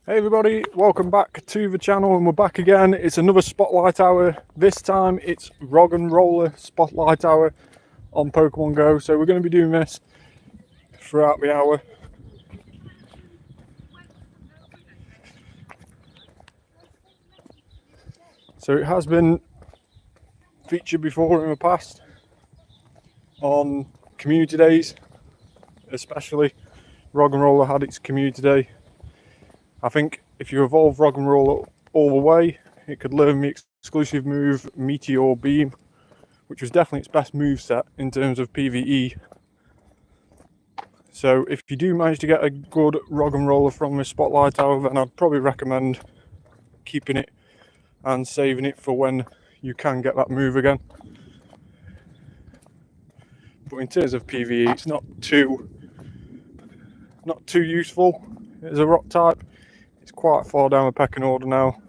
Hey everybody, welcome back to the channel, and we're back again. It's another spotlight hour. This time it's Roggenrola spotlight hour on Pokemon GO. So we're going to be doing this throughout the hour. So it has been featured before in the past on community days, especially Roggenrola had its community day. I think if you evolve Roggenrola all the way, it could learn the exclusive move Meteor Beam, which was definitely its best move set in terms of PvE. So if you do manage to get a good Roggenrola from the spotlight hour, then I'd probably recommend keeping it and saving it for when you can get that move again. But in terms of PvE, it's not too useful as a rock type. It's quite far down the pecking order now.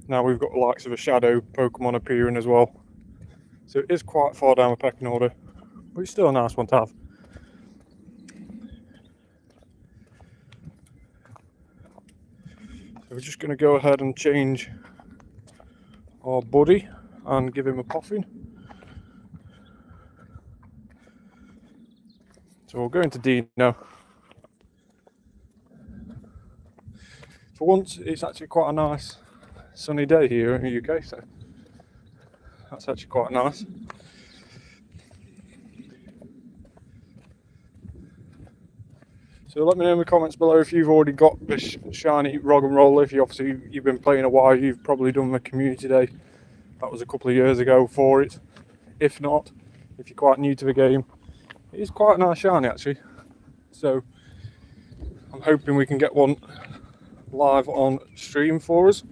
Now we've got the likes of a shadow Pokemon appearing as well. So it is quite far down the pecking order, but it's still a nice one to have. So we're just going to go ahead and change our buddy and give him a poffin. So we'll go into D now. For once, it's actually quite a nice sunny day here in the UK, so that's actually quite nice. So let me know in the comments below if you've already got this shiny Roggenrola. If you've been playing a while, you've probably done the community day. That was a couple of years ago for it. If not, if you're quite new to the game, it is quite a nice shiny actually. So I'm hoping we can get one live on stream for us.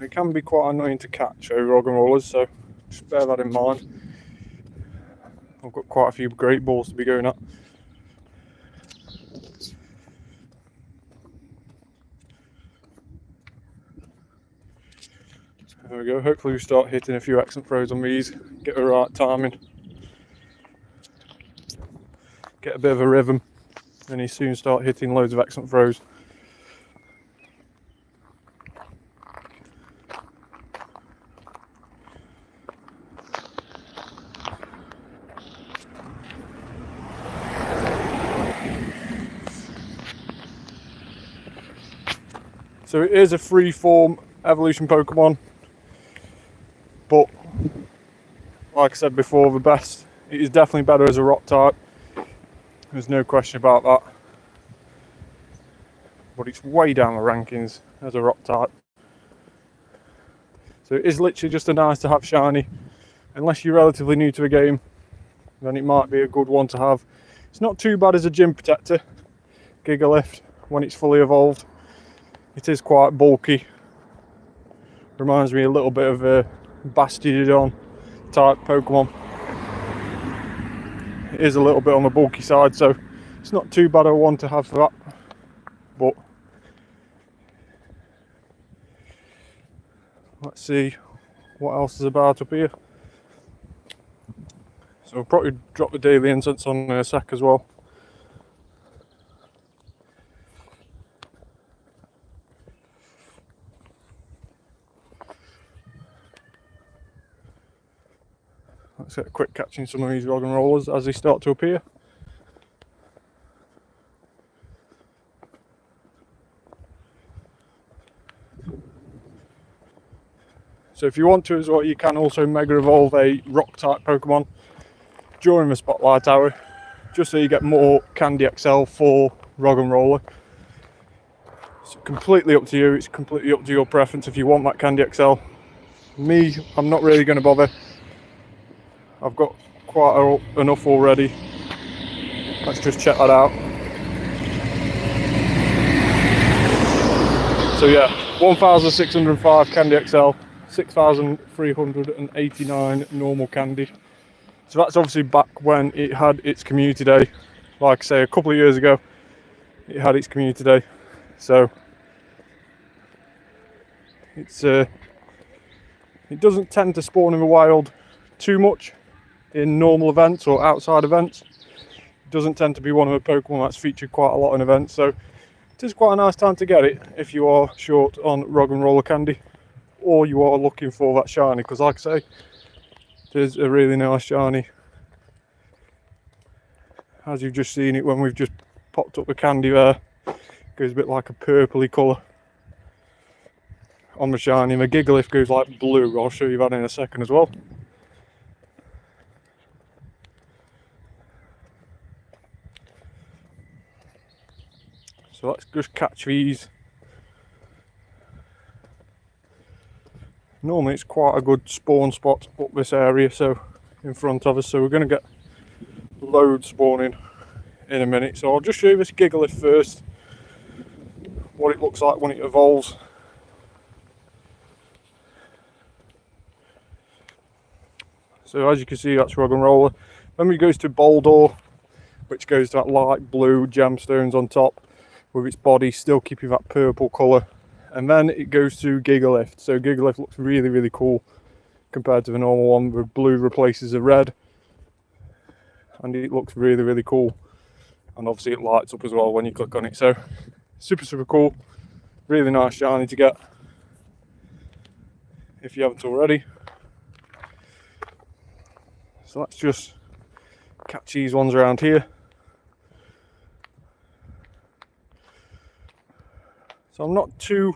It can be quite annoying to catch over Roggenrolas, so just bear that in mind. I've got quite a few great balls to be going at. There we go, hopefully we start hitting a few excellent throws on these, get the right timing, get a bit of a rhythm, and you soon start hitting loads of excellent throws. So it is a free form evolution Pokemon, but like I said before, it is definitely better as a rock type. There's no question about that. But it's way down the rankings as a rock type. So it is literally just a nice to have shiny. Unless you're relatively new to the game, then it might be a good one to have. It's not too bad as a gym protector, Gigalift, when it's fully evolved. It is quite bulky. Reminds me a little bit of a Bastiodon type Pokemon. It is a little bit on the bulky side, so it's not too bad a one to have for that. But let's see what else is about up here. So we'll probably drop the daily incense on in a sec as well. Let's get a quick catching some of these Roggenrolas as they start to appear. So if you want to as well, you can also mega evolve a rock type Pokemon during the spotlight hour, just so you get more Candy XL for Roggenrola. It's completely up to you, it's completely up to your preference if you want that Candy XL. Me, I'm not really going to bother. I've got quite enough already. Let's just check that out. So yeah, 1,605 Candy XL, 6,389 normal candy. So that's obviously back when it had its community day. Like I say, a couple of years ago, it had its community day. So it doesn't tend to spawn in the wild too much in normal events or outside events. It doesn't tend to be one of the Pokemon that's featured quite a lot in events, so it is quite a nice time to get it if you are short on Roggenrola candy, or you are looking for that shiny, because like I say, there's a really nice shiny, as you've just seen it when we've just popped up the candy there. It goes a bit like a purpley colour on the shiny. My Gigalith goes like blue. I'll show you that in a second as well. So let's just catch these. Normally it's quite a good spawn spot up this area, so in front of us, so we're going to get loads spawning in a minute. So I'll just show you this Gigalith first, what it looks like when it evolves. So as you can see, that's Roggenrola. Then it goes to Boldor, which goes to that light blue gemstones on top, with its body still keeping that purple colour. And then it goes to Gigalith. So Gigalith looks really, really cool compared to the normal one. The blue replaces the red, and it looks really, really cool. And obviously it lights up as well when you click on it. So super, super cool. Really nice shiny to get if you haven't already. So let's just catch these ones around here. So I'm not too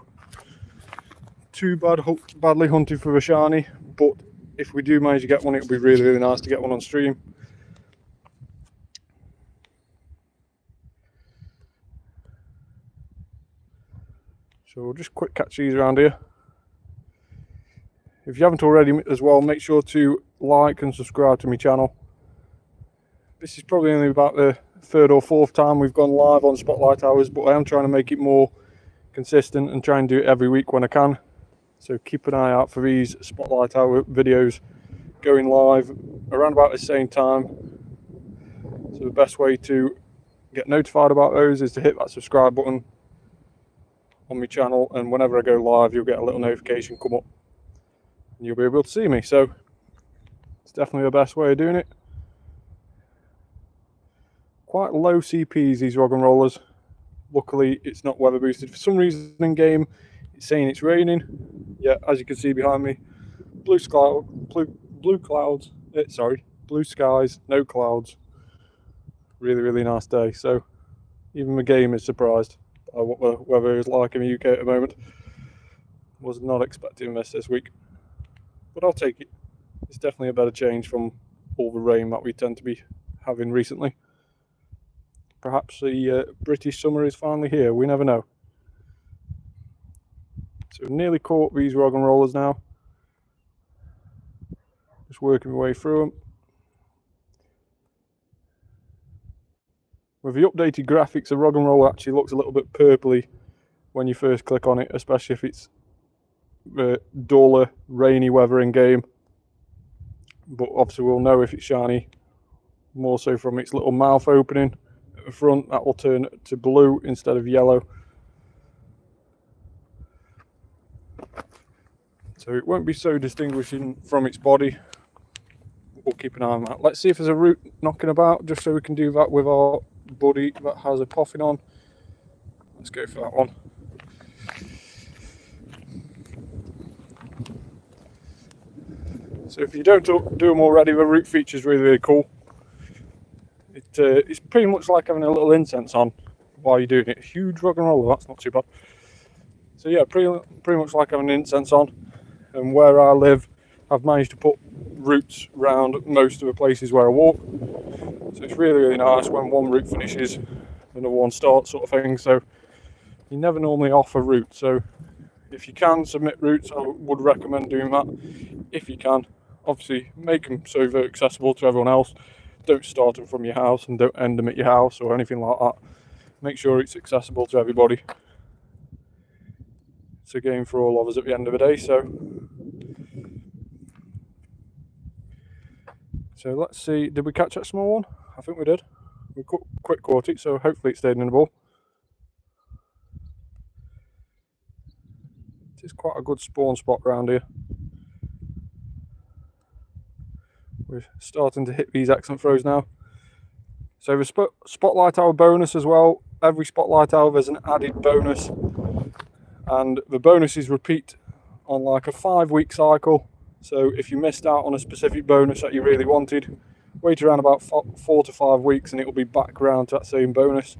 badly hunting for a shiny, but if we do manage to get one, it would be really, really nice to get one on stream. So we'll just quick catch these around here. If you haven't already as well, make sure to like and subscribe to my channel. This is probably only about the third or fourth time we've gone live on Spotlight Hours, but I am trying to make it more consistent and try and do it every week when I can. So keep an eye out for these Spotlight Hour videos going live around about the same time. So the best way to get notified about those is to hit that subscribe button on my channel, and whenever I go live you'll get a little notification come up and you'll be able to see me. So it's definitely the best way of doing it. Quite low CPs, these Roggenrolas. Luckily it's not weather boosted. For some reason in game it's saying it's raining. Yeah, as you can see behind me, blue skies, no clouds. Really, really nice day. So even the game is surprised by what the weather is like in the UK at the moment. Was not expecting this week, but I'll take it. It's definitely a better change from all the rain that we tend to be having recently. Perhaps the British summer is finally here, we never know. So nearly caught these Roggenrolas now. Just working my way through them. With the updated graphics, the Roggenrola actually looks a little bit purpley when you first click on it, especially if it's duller, rainy weather in game. But obviously we'll know if it's shiny more so from its little mouth opening at the front. That will turn to blue instead of yellow. So it won't be so distinguishing from its body. We'll keep an eye on that. Let's see if there's a root knocking about, just so we can do that with our buddy that has a poffin on. Let's go for that one. So if you don't do them already, the root feature is really, really cool. It's pretty much like having a little incense on while you're doing it. Huge Roggenrola, that's not too bad. So yeah, pretty much like having an incense on. And where I live, I've managed to put roots around most of the places where I walk. So it's really, really nice when one route finishes, another one starts, sort of thing. So you never normally offer roots. So if you can submit roots, I would recommend doing that. If you can, obviously make them so they're accessible to everyone else. Don't start them from your house and don't end them at your house or anything like that. Make sure it's accessible to everybody. It's a game for all of us at the end of the day. So let's see, did we catch that small one? I think we did. We quick caught it, so hopefully it stayed in the ball. It's quite a good spawn spot around here. We're starting to hit these excellent throws now. So the Spotlight Hour bonus as well, every Spotlight Hour there's an added bonus, and the bonuses repeat on like a 5-week cycle. So if you missed out on a specific bonus that you really wanted, wait around about 4 to 5 weeks and it will be back around to that same bonus.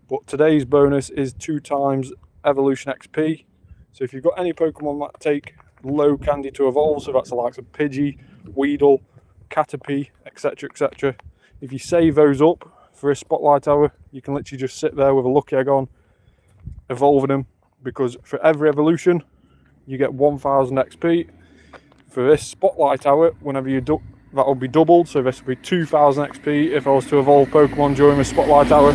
But today's bonus is 2 times evolution XP. So if you've got any Pokemon that take low candy to evolve, so that's the likes of Pidgey, Weedle, Caterpie, etc, etc, if you save those up for a Spotlight Hour, you can literally just sit there with a lucky egg on, evolving them, because for every evolution you get 1000 XP. For this Spotlight Hour, whenever you do, that will be doubled, so this will be 2000 XP if I was to evolve Pokemon during the Spotlight Hour.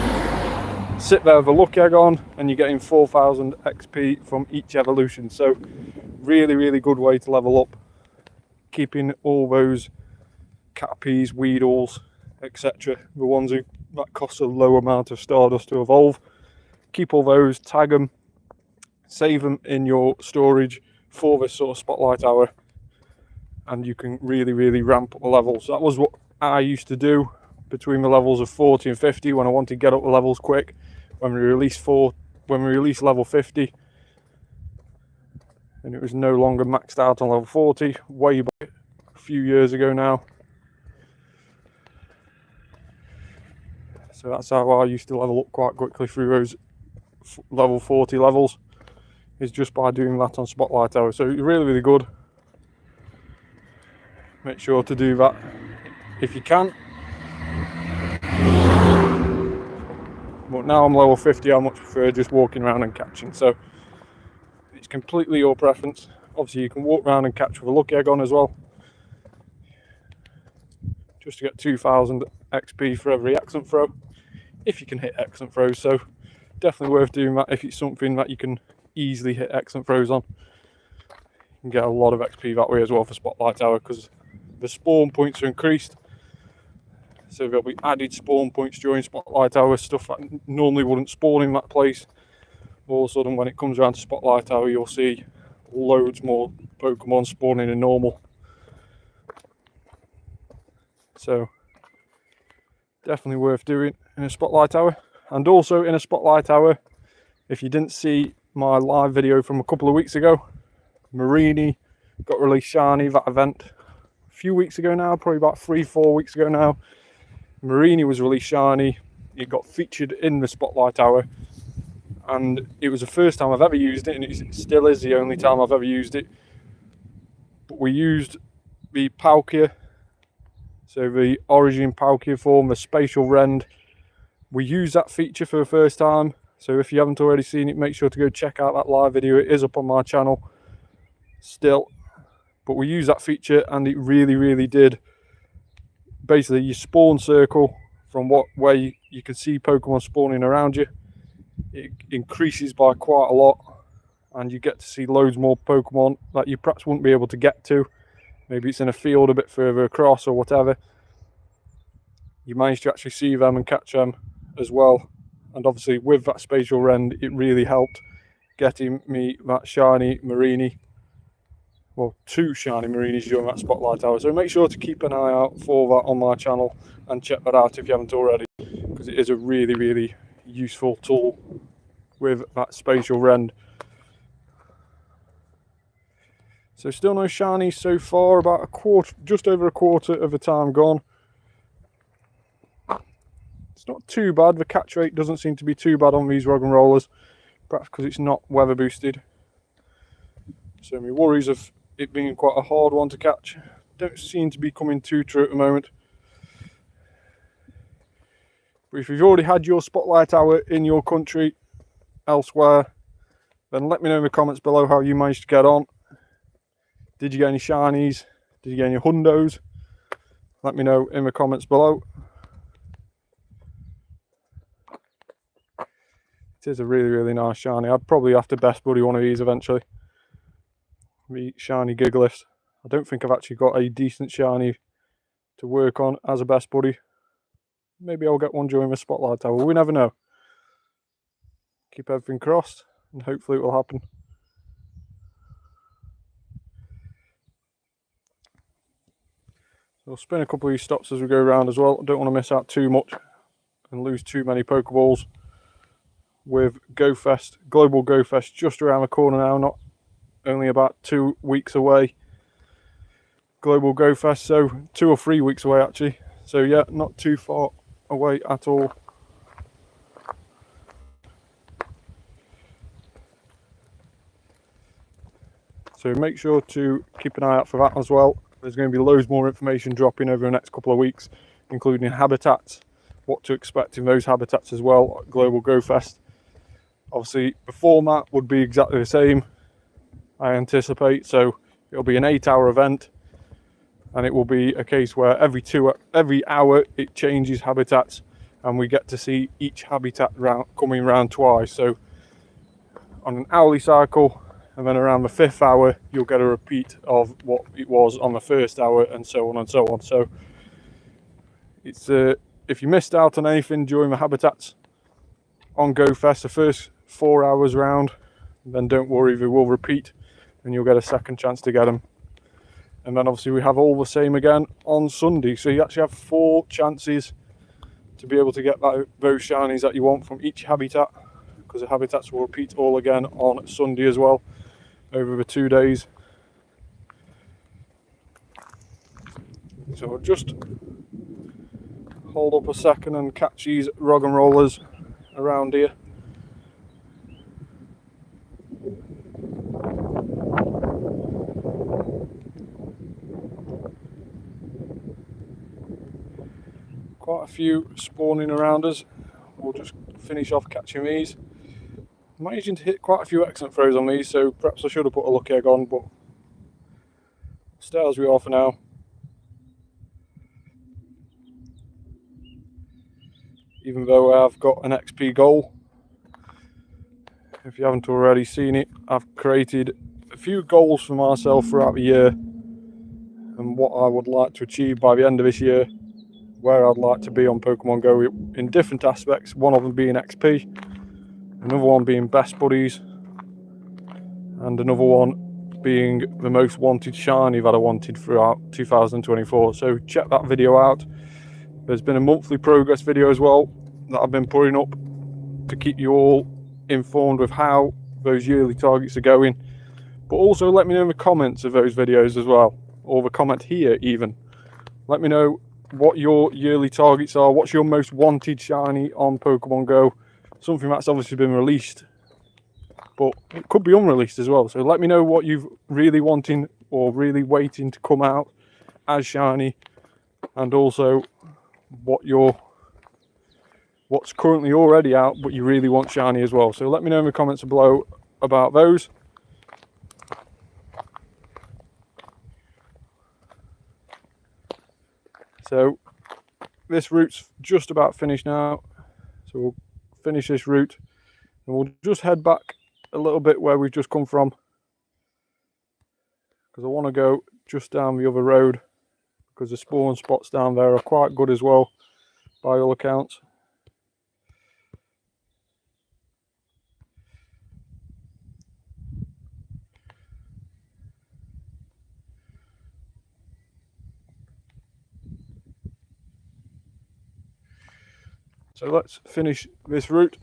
Sit there with a lucky egg on and you're getting 4000 XP from each evolution. So really, really good way to level up, keeping all those Caterpies, Weedles, etc, the ones that cost a low amount of Stardust to evolve. Keep all those, tag them, save them in your storage for this sort of Spotlight Hour, and you can really, really ramp up the levels. That was what I used to do between the levels of 40 and 50 when I wanted to get up the levels quick. When we released level 50, and it was no longer maxed out on level 40, way back a few years ago now. So that's how I used to level up quite quickly through those level 40 levels, is just by doing that on Spotlight Hour. So really, really good. Make sure to do that if you can. But now I'm level 50, I much prefer just walking around and catching. So it's completely your preference. Obviously you can walk around and catch with a lucky egg on as well, just to get 2000 XP for every excellent throw, if you can hit excellent throws. So definitely worth doing that if it's something that you can easily hit excellent throws on. You can get a lot of XP that way as well for Spotlight Hour, because the spawn points are increased. So there'll be added spawn points during Spotlight Hour, stuff that normally wouldn't spawn in that place. All of a sudden when it comes around to Spotlight Hour, you'll see loads more Pokemon spawning in normal. So definitely worth doing in a Spotlight Hour. And also in a Spotlight Hour, if you didn't see my live video from a couple of weeks ago, Marini got released shiny, that event a few weeks ago now, probably about 3-4 weeks ago now. Marini was released shiny, it got featured in the Spotlight Hour, and it was the first time I've ever used it, and it still is the only time I've ever used it. But we used the Palkia, so the Origin Palkia form, the Spatial Rend. We used that feature for the first time, so if you haven't already seen it, make sure to go check out that live video. It is up on my channel still. But we used that feature and it really, really did. Basically, your spawn circle from where you can see Pokemon spawning around you, it increases by quite a lot, and you get to see loads more Pokemon that you perhaps wouldn't be able to get to. Maybe it's in a field a bit further across or whatever. You manage to actually see them and catch them as well. And obviously with that Spatial Rend, it really helped getting me that shiny Marini. Well, 2 shiny Marinis during that Spotlight Hour. So make sure to keep an eye out for that on my channel and check that out if you haven't already, because it is a really, really useful tool with that Spatial Rend. So still no shinies so far, about a quarter, just over a quarter of the time gone. It's not too bad, the catch rate doesn't seem to be too bad on these Roggenrolas, perhaps because it's not weather boosted. So my worries of it being quite a hard one to catch don't seem to be coming too true at the moment. But if you've already had your Spotlight Hour in your country elsewhere, then let me know in the comments below how you managed to get on. Did you get any shinies? Did you get any hundos? Let me know in the comments below. It is a really, really nice shiny. I'd probably have to best buddy one of these eventually. The shiny Gigalith. I don't think I've actually got a decent shiny to work on as a best buddy. Maybe I'll get one during the Spotlight Hour. We never know. Keep everything crossed and hopefully it will happen. we'll spin a couple of these stops as we go around as well. I don't want to miss out too much and lose too many Pokeballs. With Global Go Fest just around the corner now, not only about 2 weeks away. Global Go Fest, so 2 or 3 weeks away actually. So yeah, not too far away at all. So make sure to keep an eye out for that as well. There's going to be loads more information dropping over the next couple of weeks, including habitats, what to expect in those habitats as well at Global Go Fest. Obviously the format would be exactly the same, I anticipate, so it'll be an 8-hour event, and it will be a case where every hour it changes habitats, and we get to see each habitat coming round twice. So on an hourly cycle, and then around the 5th hour you'll get a repeat of what it was on the 1st hour, and so on and so on. So it's if you missed out on anything during the habitats on Go Fest, the first 4 hours round, then don't worry, they will repeat and you'll get a second chance to get them. And then obviously we have all the same again on Sunday, so you actually have 4 chances to be able to get those shinies that you want from each habitat, because the habitats will repeat all again on Sunday as well over the 2 days. So I'll just hold up a second and catch these Roggenrolas around here. Quite a few spawning around us. We'll just finish off catching these. I'm managing to hit quite a few excellent throws on these, so perhaps I should have put a lucky egg on, but stay as we are for now. Even though I've got an XP goal, if you haven't already seen it, I've created a few goals for myself throughout the year and what I would like to achieve by the end of this year, where I'd like to be on Pokemon Go in different aspects, one of them being XP, another one being best buddies, and another one being the most wanted shiny that I wanted throughout 2024. So check that video out. There's been a monthly progress video as well that I've been putting up to keep you all informed with how those yearly targets are going. But also let me know in the comments of those videos as well, or the comment here even. Let me know what your yearly targets are, what's your most wanted shiny on Pokemon Go. Something that's obviously been released, but it could be unreleased as well. So let me know what you've really wanting or really waiting to come out as shiny, and also what's currently already out but you really want shiny as well. So let me know in the comments below about those. So this route's just about finished now, so we'll finish this route and we'll just head back a little bit where we've just come from, because I want to go just down the other road, because the spawn spots down there are quite good as well by all accounts. So let's finish this route.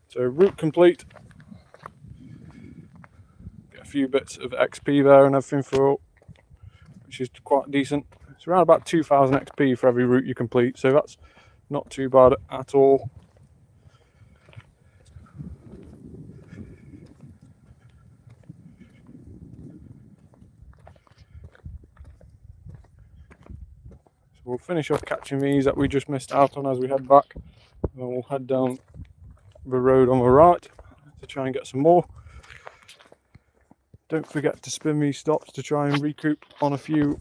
So route complete. Get a few bits of XP there and everything for, which is quite decent. It's around about 2,000 XP for every route you complete, so that's not too bad at all. We'll finish off catching these that we just missed out on as we head back, and then we'll head down the road on the right to try and get some more. Don't forget to spin these stops to try and recoup on a few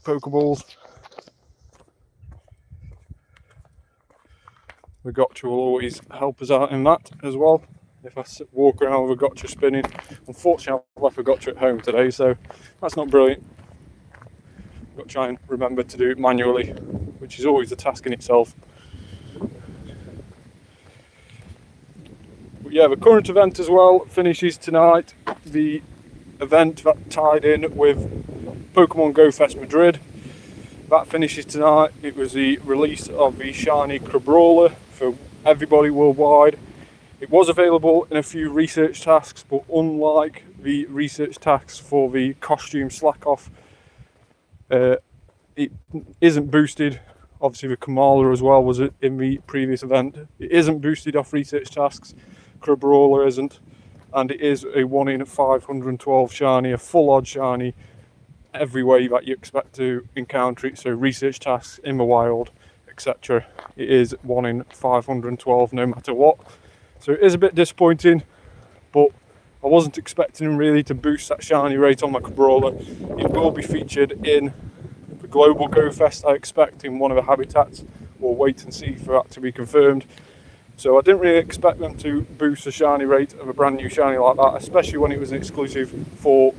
Pokeballs. The gotcha will always help us out in that as well. If I walk around with a gotcha spinning, unfortunately I've left a gotcha at home today, so that's not brilliant. Got to try and remember to do it manually, which is always a task in itself. But yeah, the current event as well finishes tonight. The event that tied in with Pokemon GO Fest Madrid. That finishes tonight. It was the release of the shiny Roggenrola for everybody worldwide. It was available in a few research tasks, but unlike the research tasks for the costume slack off, it isn't boosted. Obviously the Kamala as well was in the previous event. It isn't boosted off research tasks. Roggenrola isn't, and it is a 1 in 512 shiny, a full odd shiny every way that you expect to encounter it. So research tasks in the wild, etc. It is 1 in 512 no matter what. So it is a bit disappointing, but I wasn't expecting really to boost that shiny rate on my Roggenrola. It will be featured in the Global Go Fest, I expect, in one of the habitats. We'll wait and see for that to be confirmed. So I didn't really expect them to boost the shiny rate of a brand new shiny like that, especially when it was an exclusive for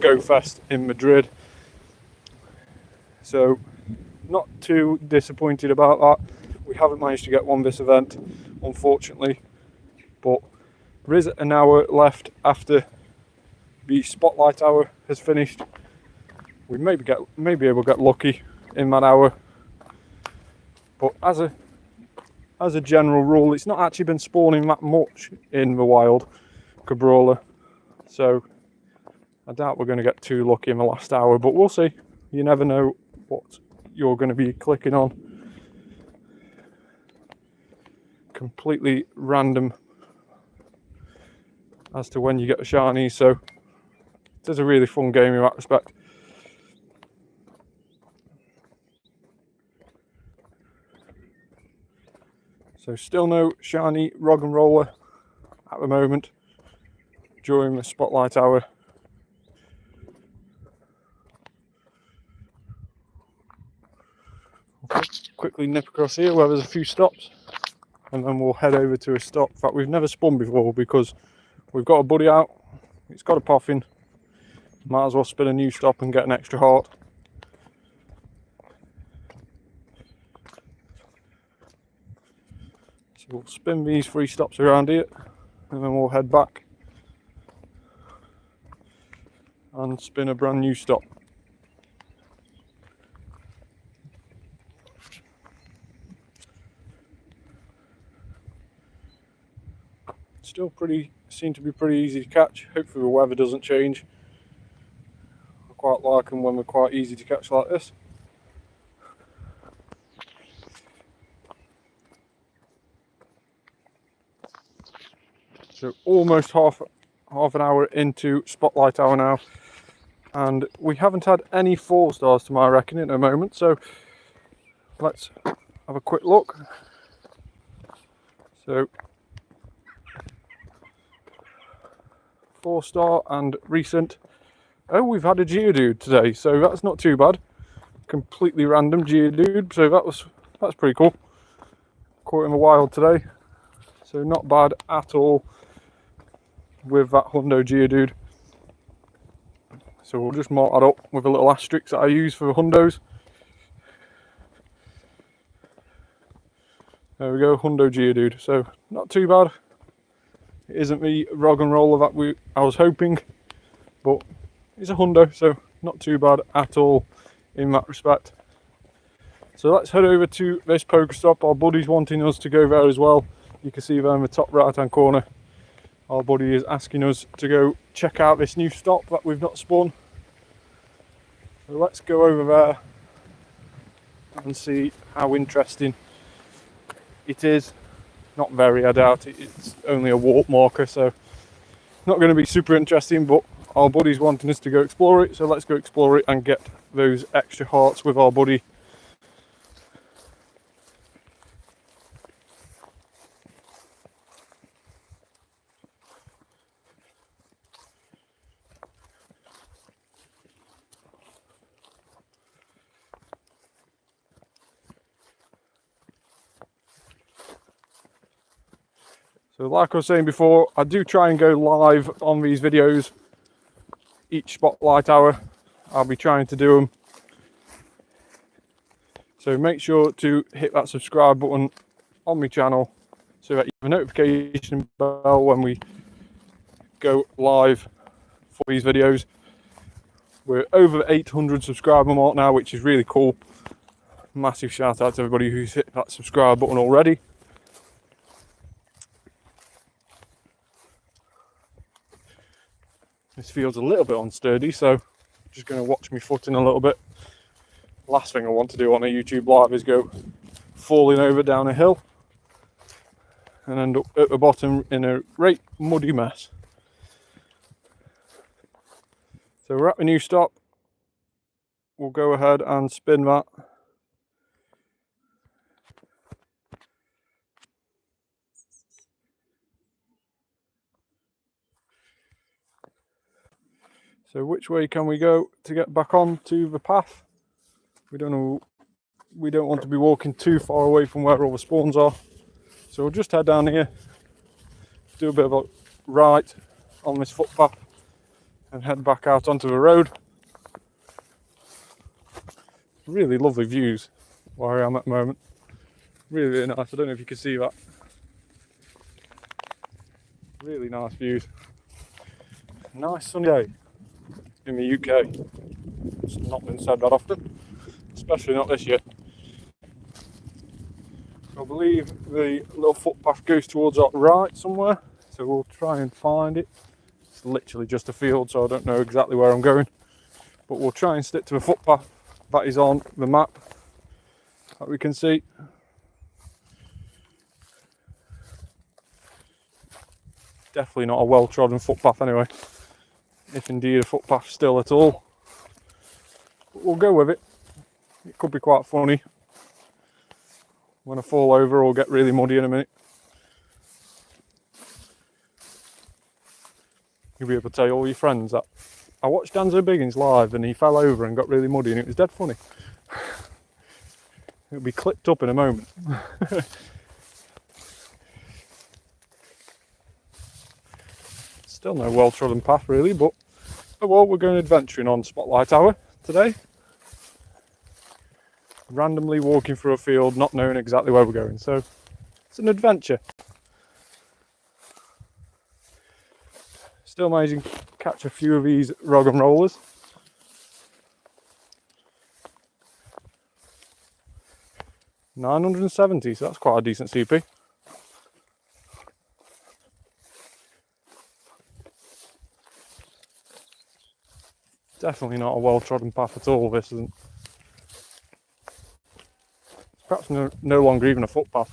Go Fest in Madrid. So not too disappointed about that. We haven't managed to get one this event, unfortunately. But there is an hour left after the spotlight hour has finished. We may be able to get lucky in that hour. But as a general rule, it's not actually been spawning that much in the wild, Roggenrola. So I doubt we're going to get too lucky in the last hour, but we'll see. You never know what you're going to be clicking on. Completely random as to when you get a shiny, so it is a really fun game in that respect. So still no shiny Roggenrola at the moment during the spotlight hour. Okay, quickly nip across here where there's a few stops, and then we'll head over to a stop. In fact, we've never spun before because we've got a buddy out, it's got a poffin. Might as well spin a new stop and get an extra heart. So we'll spin these 3 stops around here, and then we'll head back and spin a brand new stop. Still seem to be pretty easy to catch. Hopefully the weather doesn't change. I quite like them when they're quite easy to catch like this. So almost half an hour into spotlight hour now, and we haven't had any 4 stars to my reckoning at the moment, so let's have a quick look. So 4 star and recent. Oh, we've had a Geodude today, so that's not too bad. Completely random Geodude, so that's pretty cool. Caught in the wild today, so not bad at all with that Hundo Geodude. So we'll just mark that up with a little asterisk that I use for the Hundos. There we go, Hundo Geodude. So not too bad. It isn't the Roggenrola that I was hoping, but it's a Hundo, so not too bad at all in that respect. So let's head over to this Pokestop. Our buddy's wanting us to go there as well. You can see there in the top right hand corner. Our buddy is asking us to go check out this new stop that we've not spun. So let's go over there and see how interesting it is. Not very, I doubt it. It's only a warp marker, so not going to be super interesting, but our buddy's wanting us to go explore it, so let's go explore it and get those extra hearts with our buddy. So like I was saying before, I do try and go live on these videos each spotlight hour. I'll be trying to do them. So make sure to hit that subscribe button on my channel so that you have a notification bell when we go live these videos. We're over 800 subscriber mark now, which is really cool. Massive shout out to everybody who's hit that subscribe button already. This field's a little bit unsturdy, so I'm just going to watch me footing a little bit. Last thing I want to do on a YouTube live is go falling over down a hill and end up at the bottom in a great muddy mess. So we're at the new stop. We'll go ahead and spin that. So which way can we go to get back on to the path? We don't know. We don't want to be walking too far away from where all the spawns are. So we'll just head down here, do a bit of a right on this footpath and head back out onto the road. Really lovely views where I am at the moment. Really, really nice. I don't know if you can see that. Really nice views. Nice sunny day in the UK. It's not been said that often, especially not this year. I believe the little footpath goes towards our right somewhere, so we'll try and find it. It's literally just a field, so I don't know exactly where I'm going, but we'll try and stick to the footpath that is on the map that we can see. Definitely not a well-trodden footpath anyway, if indeed a footpath still at all. But we'll go with it. It could be quite funny when I fall over or get really muddy in a minute. You'll be able to tell all your friends that I watched Danzo Biggins live and he fell over and got really muddy and it was dead funny. It'll be clipped up in a moment. Still no well-trodden path really, but oh well, we're going adventuring on Spotlight Tower today. Randomly walking through a field, not knowing exactly where we're going, so it's an adventure. Still managing to catch a few of these Roggenrolas. $970, so that's quite a decent CP. Definitely not a well-trodden path at all, this isn't. Perhaps no longer even a footpath.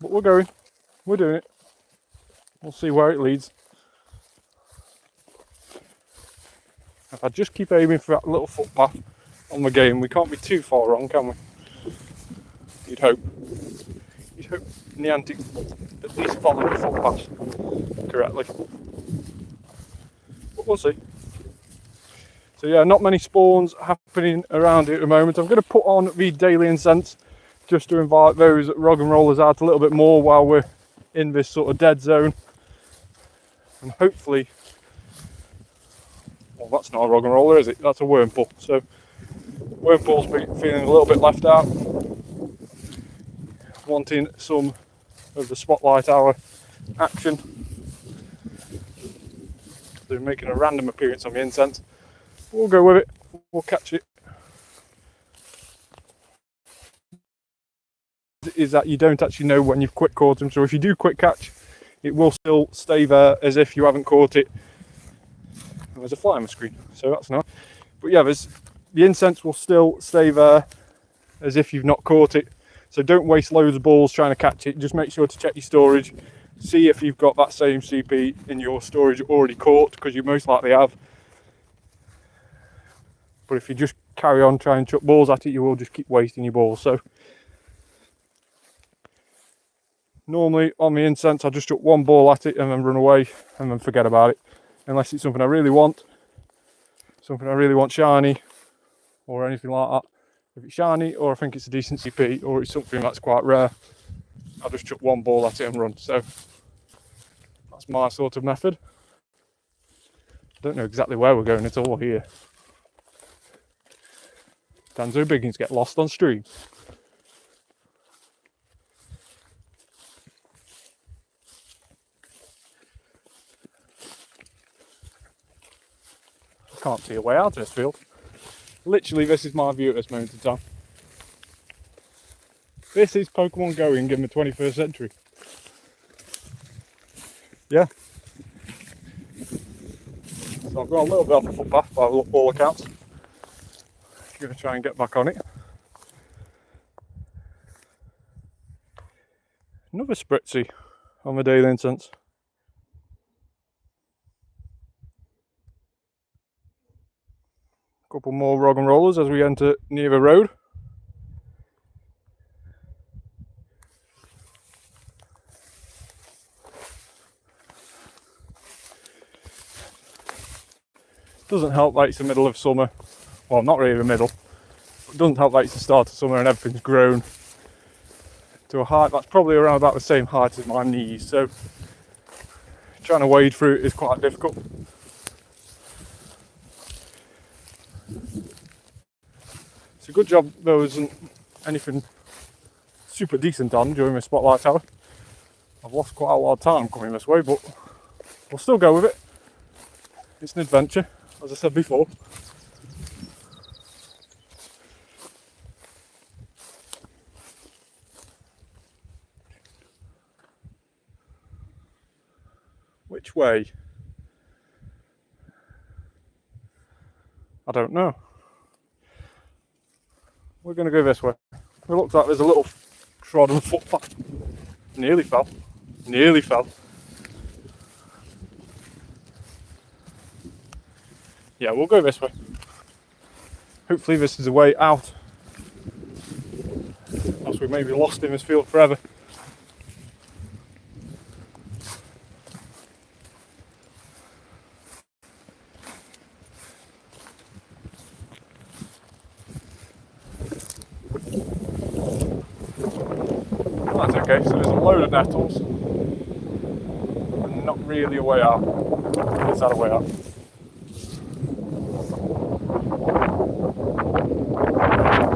But we're going. We're doing it. We'll see where it leads. If I just keep aiming for that little footpath on the game, we can't be too far wrong, can we? You'd hope. You'd hope Niantic at least follow the footpaths correctly. But we'll see. So yeah, not many spawns happening around here at the moment. I'm going to put on the daily incense just to invite those Roggenrolas out a little bit more while we're in this sort of dead zone. And hopefully, well, that's not a Roggenrola, is it? That's a Wurmple. So Wurmple's feeling a little bit left out, wanting some of the Spotlight Hour action. They're making a random appearance on the incense. We'll go with it, we'll catch it. Is that you don't actually know when you've quick caught them, so if you do quick catch, it will still stay there as if you haven't caught it. And there's a fly on the screen, so that's nice. But yeah, the incense will still stay there as if you've not caught it. So don't waste loads of balls trying to catch it. Just make sure to check your storage, see if you've got that same CP in your storage already caught, because you most likely have. But if you just carry on trying to chuck balls at it, you will just keep wasting your balls. So normally on the incense, I just chuck one ball at it and then run away and then forget about it. Unless it's something I really want shiny or anything like that. If it's shiny or I think it's a decent CP or it's something that's quite rare, I'll just chuck one ball at it and run. So that's my sort of method. I don't know exactly where we're going at all here. Danzo Biggins get lost on stream. I can't see a way out of this field. Literally, this is my view at this moment in time. This is Pokemon going in the 21st century. Yeah. So I've got a little bit off the footpath by all accounts. I'm going to try and get back on it. Another Spritzy on the daily incense. Couple more Roggenrolas as we enter near the road. Doesn't help that it's the middle of summer. Well, not really the middle. It doesn't help that it's the start of summer and everything's grown to a height that's probably around about the same height as my knees. So trying to wade through it is quite difficult. It's a good job there wasn't anything super decent on during the spotlight hour. I've lost quite a lot of time coming this way, but we'll still go with it. It's an adventure, as I said before. Which way? I don't know. We're going to go this way. It looks like there's a little trodden footpath. Nearly fell. Nearly fell. Yeah, we'll go this way. Hopefully this is the way out. Else we may be lost in this field forever. That's okay, so there's a load of nettles. And not really a way out. Is that a way out?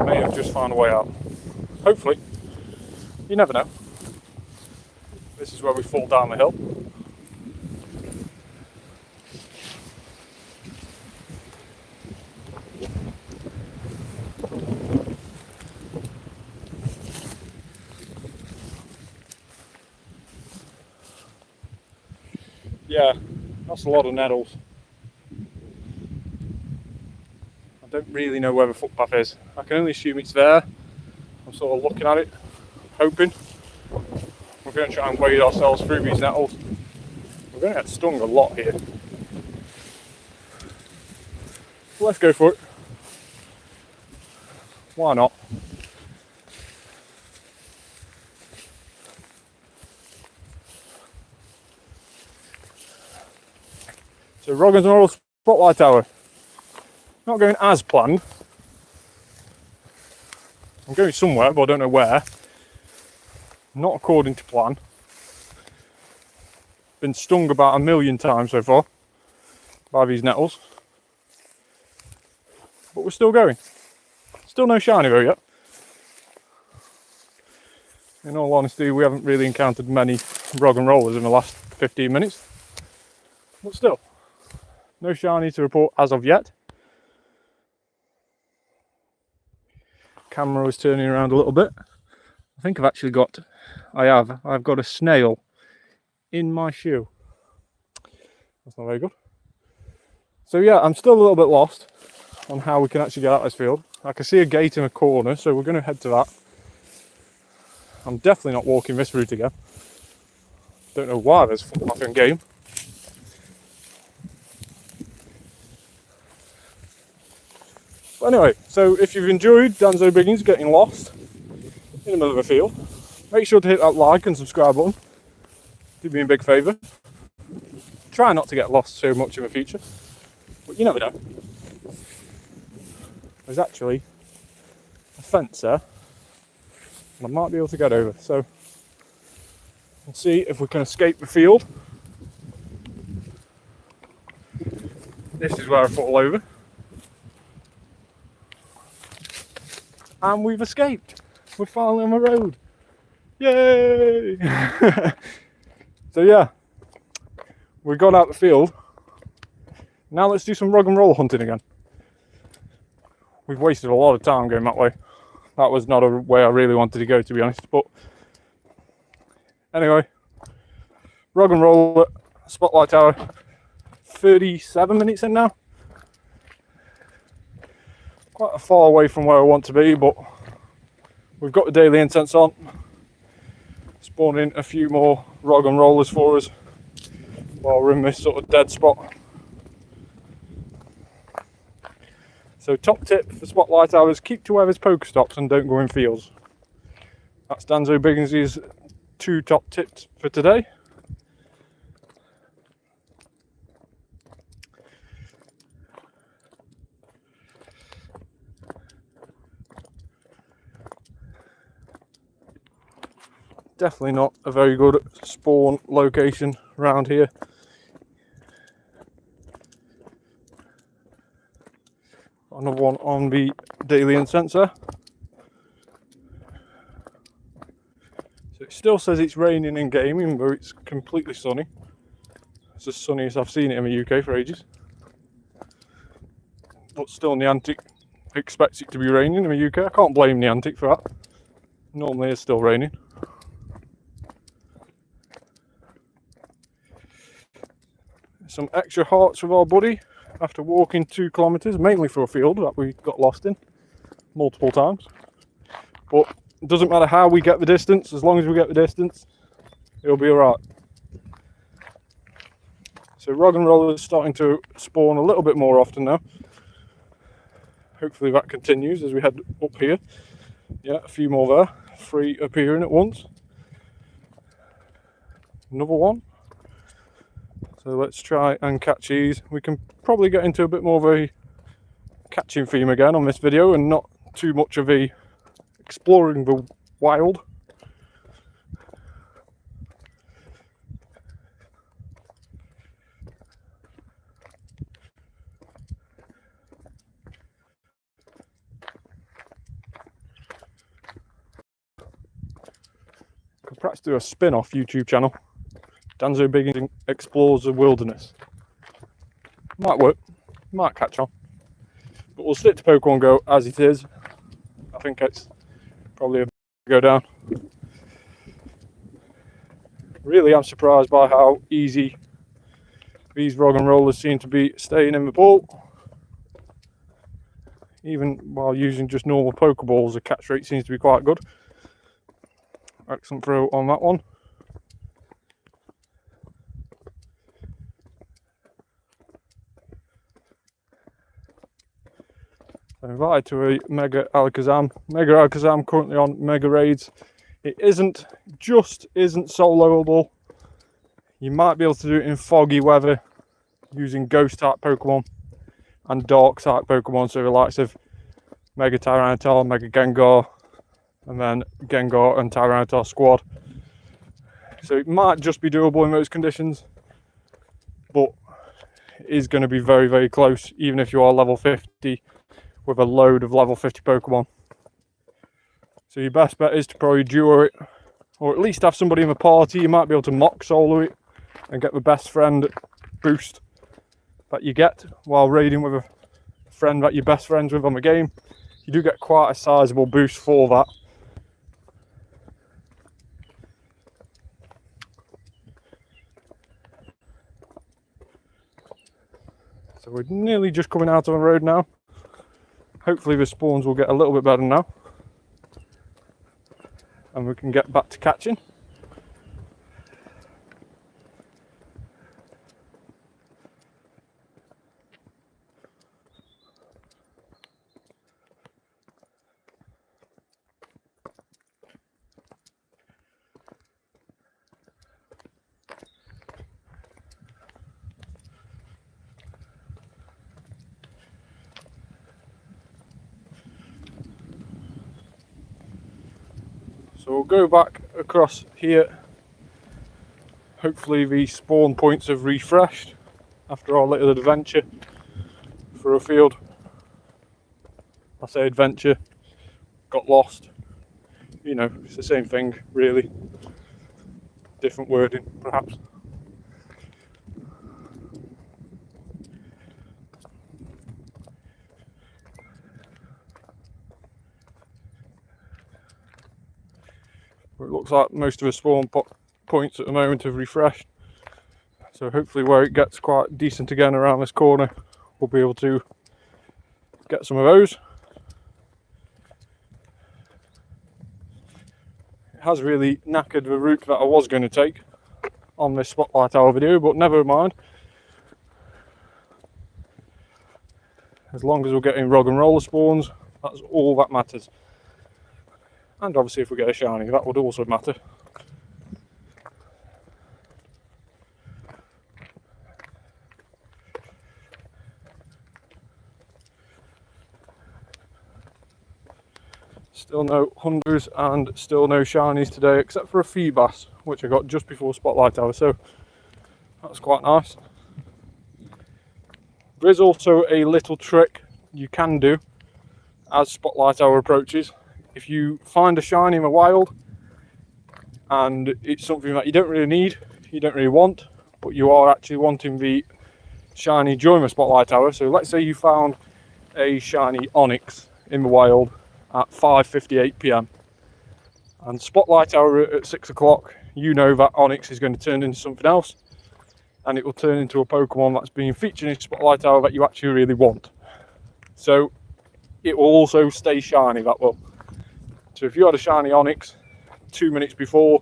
May have just found a way out. Hopefully. You never know. This is where we fall down the hill. Yeah, that's a lot of nettles. I don't really know where the footpath is. I can only assume it's there. I'm sort of looking at it, hoping. We're going to try and wade ourselves through these nettles. We're going to get stung a lot here. So let's go for it. Why not? So Roggenrola spotlight hour. Not going as planned. I'm going somewhere, but I don't know where. Not according to plan. Been stung about 1,000,000 times so far by these nettles. But we're still going. Still no shiny though yet. In all honesty, we haven't really encountered many Roggenrolas in the last 15 minutes. But still. No shiny to report as of yet. Camera was turning around a little bit. I think I've actually got, I've got a snail in my shoe. That's not very good. So yeah, I'm still a little bit lost on how we can actually get out of this field. I can see a gate in a corner, so we're going to head to that. I'm definitely not walking this route again. Don't know why there's a footpath in game. But anyway, so if you've enjoyed Danzo Biggins getting lost in the middle of a field, make sure to hit that like and subscribe button. Do me a big favour. Try not to get lost so much in the future, but you never know. There's actually a fence there, and I might be able to get over. So we'll see if we can escape the field. This is where I fall over. And we've escaped. We're finally on the road. Yay! So yeah, we got out the field. Now let's do some Roggenrola hunting again. We've wasted a lot of time going that way. That was not a way I really wanted to go, to be honest, but anyway, Roggenrola, Spotlight Tower, 37 minutes in now. Quite far away from where I want to be, but we've got the daily incense on, spawning a few more Roggenrolas for us while we're in this sort of dead spot. So top tip for Spotlight Hours, keep to where there's Pokestops and don't go in fields. That's Danzo Biggins's 2 top tips for today. Definitely not a very good spawn location around here. Another one on the daily incense there. So it still says it's raining in game, even though it's completely sunny. It's the sunniest I've seen it in the UK for ages. But still, Niantic expects it to be raining in the UK. I can't blame Niantic for that. Normally it's still raining. Some extra hearts with our buddy after walking 2 kilometers, mainly for a field that we got lost in multiple times. But it doesn't matter how we get the distance, as long as we get the distance, it'll be alright. So Roggenrola is starting to spawn a little bit more often now. Hopefully that continues as we head up here. Yeah, a few more there, 3 appearing at once. Another one. So let's try and catch these. We can probably get into a bit more of a catching theme again on this video and not too much of a exploring the wild. Could perhaps do a spin-off YouTube channel. Danzo Biggins explores the wilderness. Might work, might catch on. But we'll stick to Pokemon GO as it is. I think it's probably a go down. Really am surprised by how easy these Roggenrolas seem to be staying in the pool. Even while using just normal Pokeballs, the catch rate seems to be quite good. Excellent throw on that one. Invited to a Mega Alakazam. Mega Alakazam currently on Mega Raids. It isn't soloable. You might be able to do it in foggy weather using ghost type Pokemon and dark type Pokemon, so the likes of Mega Tyranitar, Mega Gengar, and then Gengar and Tyranitar squad. So it might just be doable in those conditions, but it is going to be very, very close, even if you are level 50 with a load of level 50 Pokemon. So your best bet is to probably duo it, or at least have somebody in the party. You might be able to mock solo it and get the best friend boost that you get while raiding with a friend that you're best friends with on the game. You do get quite a sizable boost for that. So we're nearly just coming out on the road now. Hopefully the spawns will get a little bit better now and we can get back to catching. So we'll go back across here. Hopefully the spawn points have refreshed after our little adventure for a field. I say adventure, got lost. You know, it's the same thing really. Different wording perhaps. But it looks like most of the spawn points at the moment have refreshed. So hopefully where it gets quite decent again around this corner, we'll be able to get some of those. It has really knackered the route that I was going to take on this spotlight hour video, but never mind. As long as we're getting Roggenrola spawns, that's all that matters. And obviously if we get a shiny, that would also matter. Still no hunters and still no shinies today, except for a Feebas, which I got just before spotlight hour, so that's quite nice. There is also a little trick you can do as spotlight hour approaches. If you find a shiny in the wild and it's something that you don't really need, you don't really want, but you are actually wanting the shiny during the spotlight hour. So let's say you found a shiny Onyx in the wild at 5:58 p.m. and spotlight hour at 6 o'clock, you know that Onyx is going to turn into something else, and it will turn into a Pokemon that's being featured in spotlight hour that you actually really want. So it will also stay shiny, that will. So if you had a shiny Onyx 2 minutes before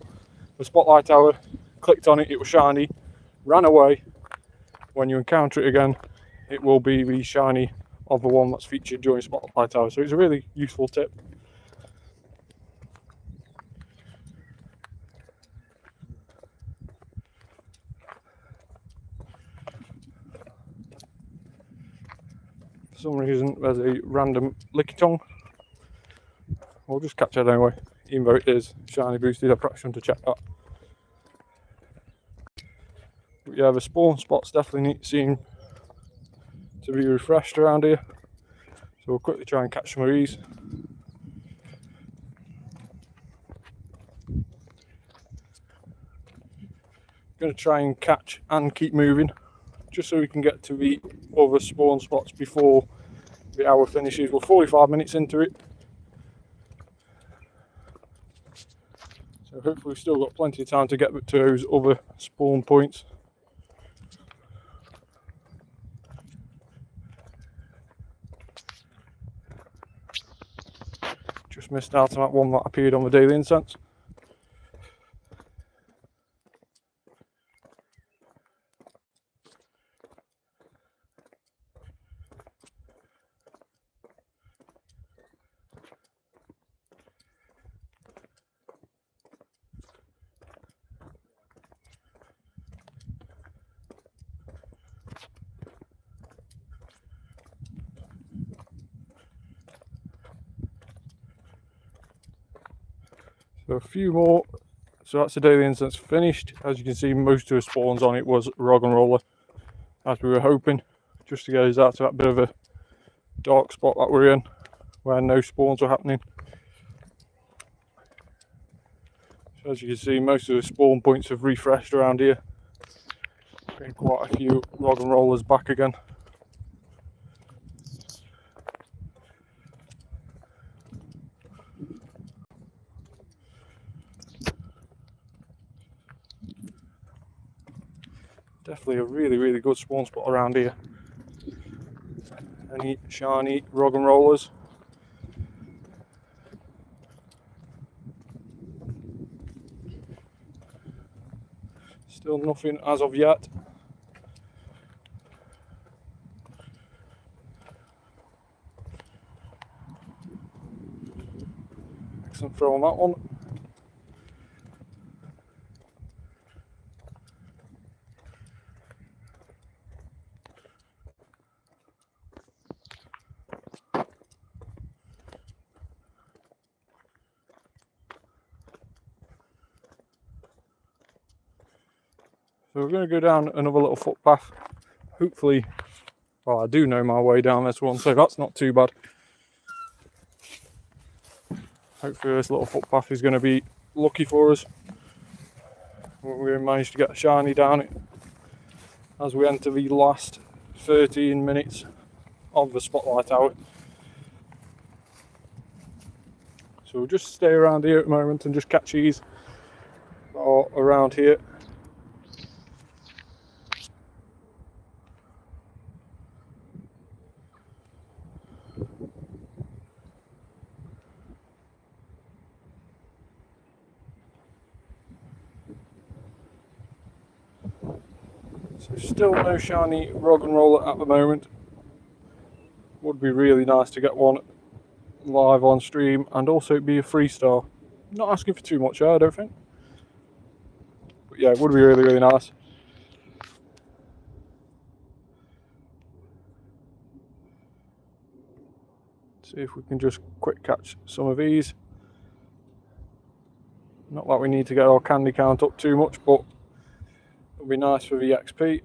the spotlight hour, clicked on it, it was shiny, ran away, when you encounter it again, it will be the shiny of the one that's featured during spotlight hour. So it's a really useful tip. For some reason there's a random Lickitung. We'll just catch it anyway, even though it is shiny boosted. I perhaps shouldn't have checked that. But yeah, the spawn spots definitely seem to be refreshed around here, so we'll quickly try and catch some of these. Going to try and catch and keep moving, just so we can get to the other spawn spots before the hour finishes. We're 45 minutes into it, so hopefully we've still got plenty of time to get to those other spawn points. Just missed out on that one that appeared on the daily incense. So a few more. So that's the daily incense finished. As you can see, most of the spawns on it was Roggenrola, as we were hoping, just to get us out to that bit of a dark spot that we're in, where no spawns were happening. So as you can see, most of the spawn points have refreshed around here. Getting quite a few Roggenrolas back again. Definitely a really good spawn spot around here. Any shiny Roggenrolas. Still nothing as of yet. Excellent throw on that one. So we're going to go down another little footpath. Hopefully, well, I do know my way down this one, so that's not too bad. Hopefully this little footpath is going to be lucky for us. We managed to get a shiny down it as we enter the last 13 minutes of the spotlight hour. So we'll just stay around here at the moment and just catch these around here. So still no shiny Roggenrola at the moment. Would be really nice to get one live on stream, and also it'd be a free star. Not asking for too much, I don't think. But yeah, it would be really, really nice. See if we can just quick catch some of these. Not that we need to get our candy count up too much, but it'll be nice for the XP.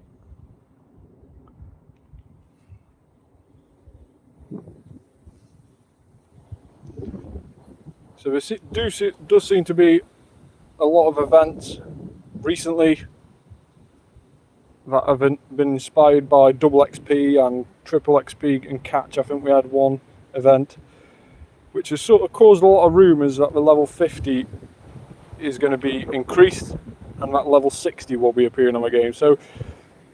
So there does seem to be a lot of events recently that have been inspired by double XP and triple XP and catch. I think we had one event which has sort of caused a lot of rumours that the level 50 is going to be increased and that level 60 will be appearing on the game. So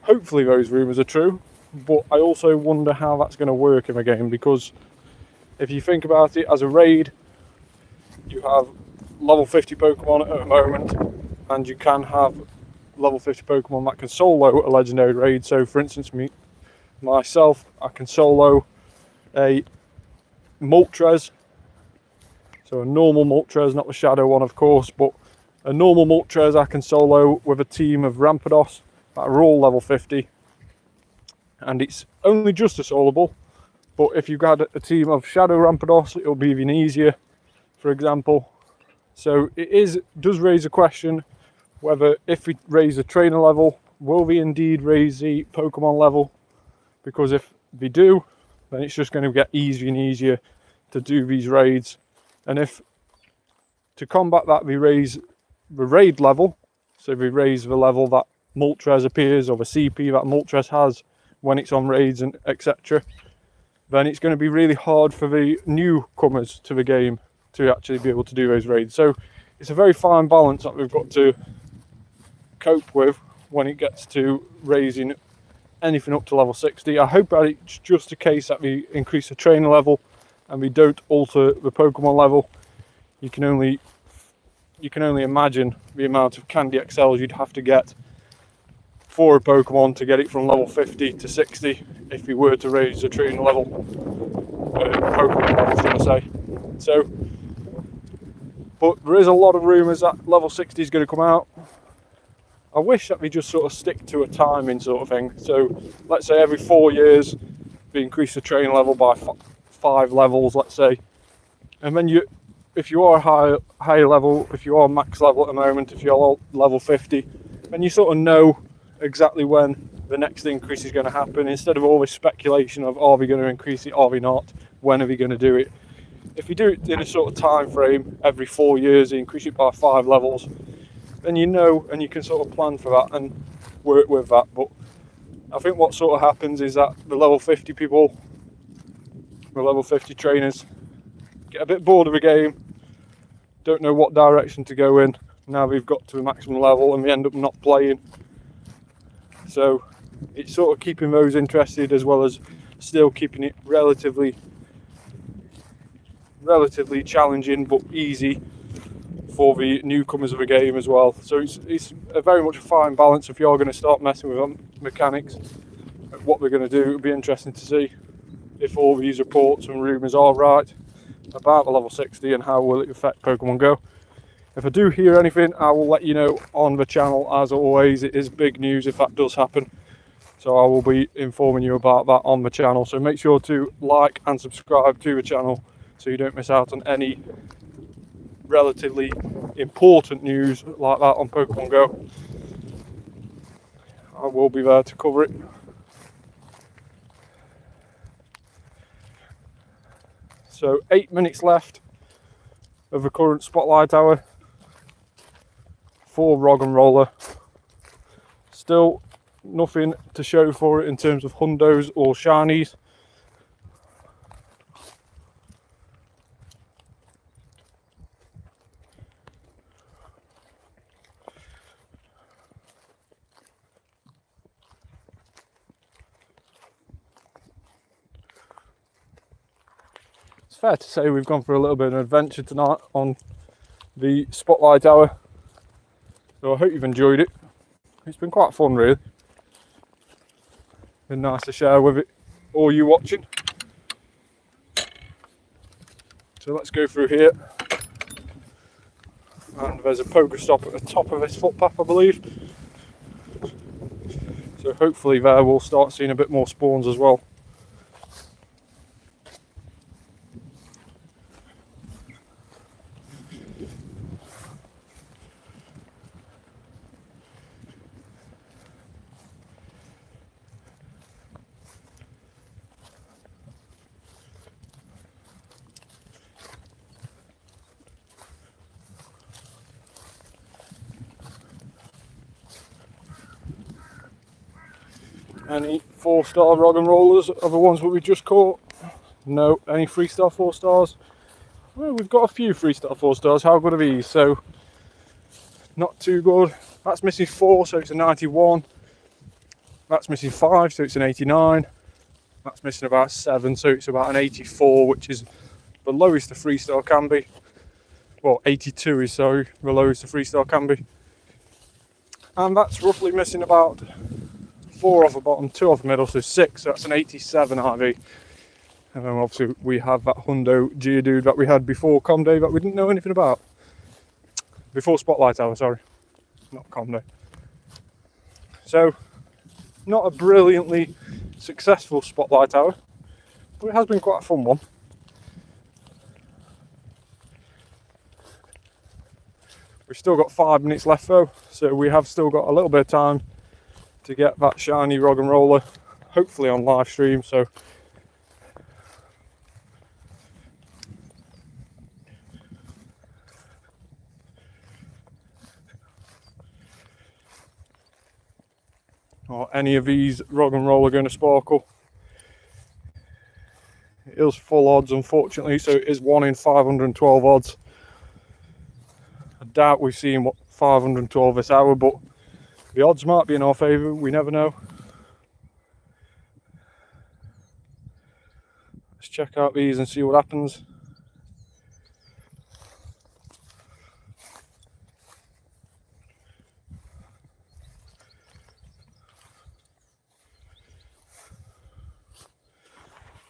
hopefully those rumours are true, but I also wonder how that's going to work in the game, because if you think about it, as a raid you have level 50 Pokemon at the moment, and you can have level 50 Pokemon that can solo a legendary raid. So for instance, myself, I can solo a Moltres, so a normal Moltres, not the shadow one of course, but a normal Moltres I can solo with a team of Rampardos that are all level 50, and it's only just a soloable. But if you've got a team of Shadow Rampardos, it'll be even easier, for example. So it does raise a question whether if we raise the trainer level, will we indeed raise the Pokemon level? Because if we do, then it's just going to get easier and easier to do these raids. And if to combat that we raise the raid level, so we raise the level that Moltres appears, or the CP that Moltres has when it's on raids and etc., then it's going to be really hard for the newcomers to the game to actually be able to do those raids. So it's a very fine balance that we've got to cope with when it gets to raising anything up to level 60. I hope that it's just a case that we increase the trainer level and we don't alter the Pokemon level. You can only imagine the amount of Candy XLs you'd have to get for a Pokemon to get it from level 50 to 60 if we were to raise the trainer level, Pokemon level, should I say. So, but there is a lot of rumours that level 60 is going to come out. I wish that we just sort of stick to a timing sort of thing. So let's say every 4 years we increase the trainer level by 5 levels, let's say, and then if you are higher level, if you are max level at the moment, if you're level 50, then you sort of know exactly when the next increase is going to happen, instead of all this speculation of are we going to increase it, are we not, when are we going to do it. If you do it in a sort of time frame, every 4 years you increase it by 5 levels, then you know, and you can sort of plan for that and work with that. But I think what sort of happens is that the level 50 people, the level 50 trainers, get a bit bored of the game, don't know what direction to go in. Now we've got to the maximum level and we end up not playing. So it's sort of keeping those interested, as well as still keeping it relatively challenging but easy for the newcomers of the game as well. So it's a very much a fine balance. If you're going to start messing with mechanics, what we're going to do, it'll be interesting to see if all these reports and rumours are right about the level 60 and how will it affect Pokemon Go. If I do hear anything, I will let you know on the channel. As always, it is big news if that does happen, so I will be informing you about that on the channel. So make sure to like and subscribe to the channel so you don't miss out on any relatively important news like that on Pokemon Go. I will be there to cover it. So 8 minutes left of the current spotlight hour for Roggenrola. Still nothing to show for it in terms of hundos or shinies. fair to say we've gone for a little bit of an adventure tonight on the Spotlight Hour. So I hope you've enjoyed it. It's been quite fun, really. Been nice to share with it, all you watching. So let's go through here. And there's a poker stop at the top of this footpath, I believe. So hopefully there we'll start seeing a bit more spawns as well. Any 4-star Roggenrolas are the ones that we just caught? No. Any 3-star 4-stars? Well, we've got a few 3-star 4-stars. How good are these? So, not too good. That's missing 4, so it's a 91. That's missing 5, so it's an 89. That's missing about 7, so it's about an 84, which is the lowest a 3-star can be. Well, 82 is, sorry, the lowest a 3-star can be. And that's roughly missing about 4 off the bottom, 2 off the middle, so 6, so that's an 87 RV. And then obviously we have that Hundo Geodude that we had before Com Day that we didn't know anything about. Before Spotlight Hour, sorry. Not Com Day. So, not a brilliantly successful Spotlight Hour, but it has been quite a fun one. We've still got 5 minutes left though, so we have still got a little bit of time to get that shiny Roggenrola, hopefully on live stream. So or any of these Roggenrola going to sparkle. It is full odds, unfortunately, so it is 1 in 512 odds. I doubt we've seen 512 this hour, but the odds might be in our favour, we never know. Let's check out these and see what happens.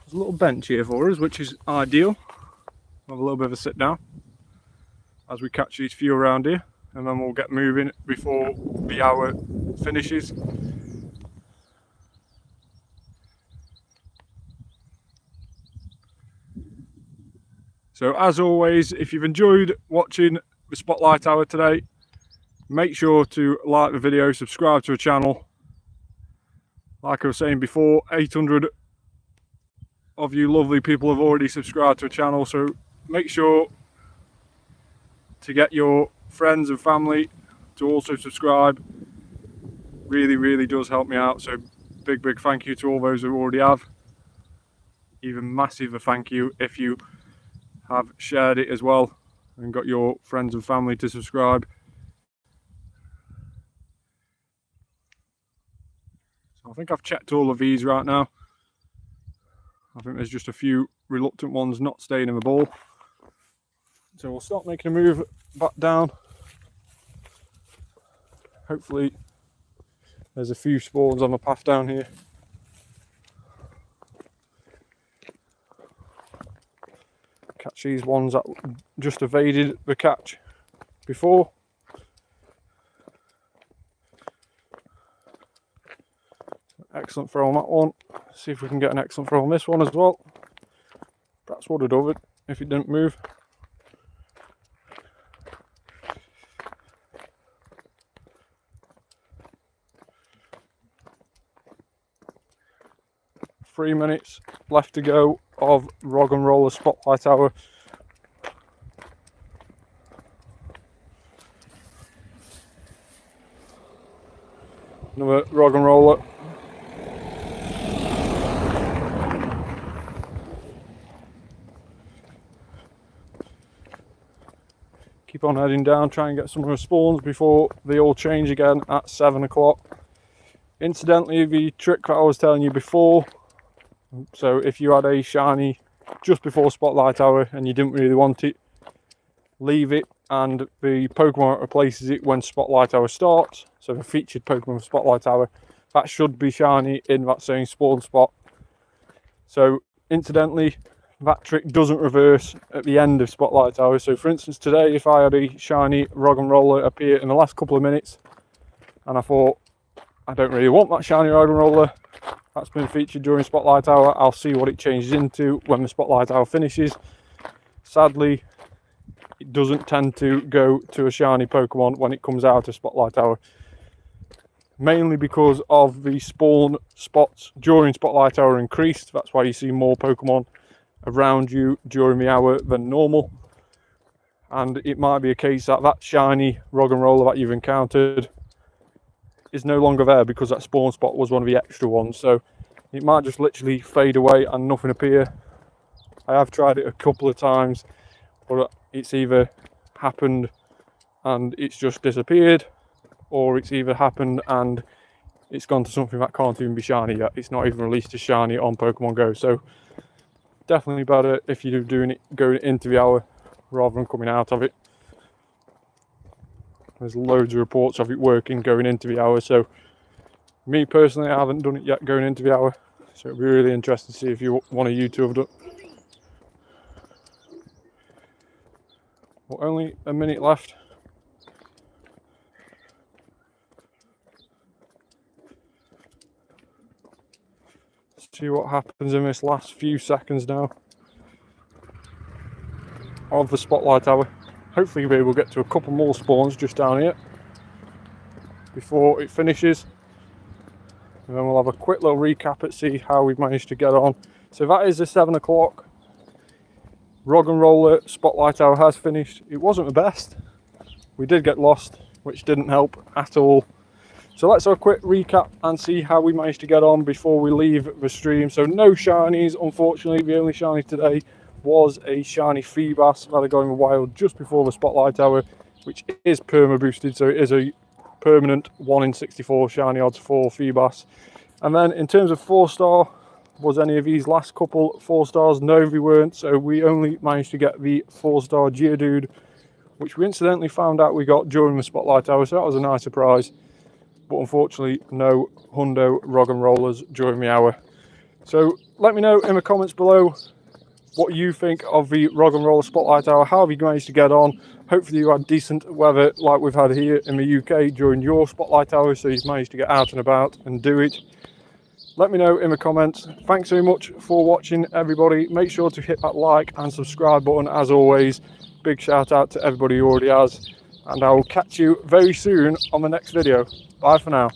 There's a little bench here for us, which is ideal. Have a little bit of a sit down as we catch these few around here. And then we'll get moving before the hour finishes. So as always, if you've enjoyed watching the Spotlight Hour today, make sure to like the video, subscribe to the channel. Like I was saying before, 800 of you lovely people have already subscribed to the channel, so make sure to get your friends and family to also subscribe. Really does help me out, so big thank you to all those who already have. Even massive a thank you if you have shared it as well and got your friends and family to subscribe. So I think I've checked all of these right now. I think there's just a few reluctant ones not staying in the ball, so we'll start making a move back down. Hopefully there's a few spawns on the path down here. Catch these ones that just evaded the catch before. Excellent throw on that one. See if we can get an excellent throw on this one as well. Perhaps would have done it if it didn't move. Three minutes left to go of Roggenrola Spotlight Hour. Another Roggenrola. Keep on heading down, try and get some of the spawns before they all change again at 7 o'clock. Incidentally, the trick that I was telling you before, so if you had a shiny just before Spotlight Hour and you didn't really want it, leave it and the Pokemon replaces it when Spotlight Hour starts. So the featured Pokemon for Spotlight Hour, that should be shiny in that same spawn spot. So incidentally, that trick doesn't reverse at the end of Spotlight Hour. So for instance, today if I had a shiny Roggenrola appear in the last couple of minutes and I thought, I don't really want that shiny Roggenrola that's been featured during Spotlight Hour, I'll see what it changes into when the Spotlight Hour finishes. Sadly, it doesn't tend to go to a shiny Pokemon when it comes out of Spotlight Hour. Mainly because of the spawn spots during Spotlight Hour increased. That's why you see more Pokemon around you during the hour than normal. And it might be a case that that shiny Roggenrola that you've encountered is no longer there because that spawn spot was one of the extra ones. So it might just literally fade away and nothing appear. I have tried it a couple of times, but it's either happened and it's just disappeared, or it's either happened and it's gone to something that can't even be shiny yet. It's not even released as shiny on Pokemon GO. So definitely better if you're doing it going into the hour rather than coming out of it. There's loads of reports of it working going into the hour. So me personally, I haven't done it yet going into the hour. So it'll be really interesting to see if one of you two have done. Well, only a minute left. See what happens in this last few seconds now of the Spotlight Hour. Hopefully we will get to a couple more spawns just down here before it finishes, and then we'll have a quick little recap and see how we've managed to get on. So that is the 7 o'clock. Roggenrola Spotlight Hour has finished. It wasn't the best. We did get lost, which didn't help at all. So let's have a quick recap and see how we managed to get on before we leave the stream. So no shinies, unfortunately. The only shiny today was a shiny Feebas that I got in the wild just before the Spotlight Hour, which is perma boosted. So it is a permanent 1 in 64 shiny odds for Feebas. And then in terms of 4-star, was any of these last couple 4-stars? No, they weren't. So we only managed to get the 4-star Geodude, which we incidentally found out we got during the Spotlight Hour. So that was a nice surprise. But unfortunately no Hundo Roggenrolas during the hour. So let me know in the comments below what you think of the Roggenrola Spotlight Hour. How have you managed to get on? Hopefully you had decent weather like we've had here in the UK during your Spotlight Hour, so you've managed to get out and about and do it. Let me know in the comments. Thanks so much for watching, everybody. Make sure to hit that like and subscribe button as always. Big shout out to everybody who already has, and I will catch you very soon on the next video. Bye for now.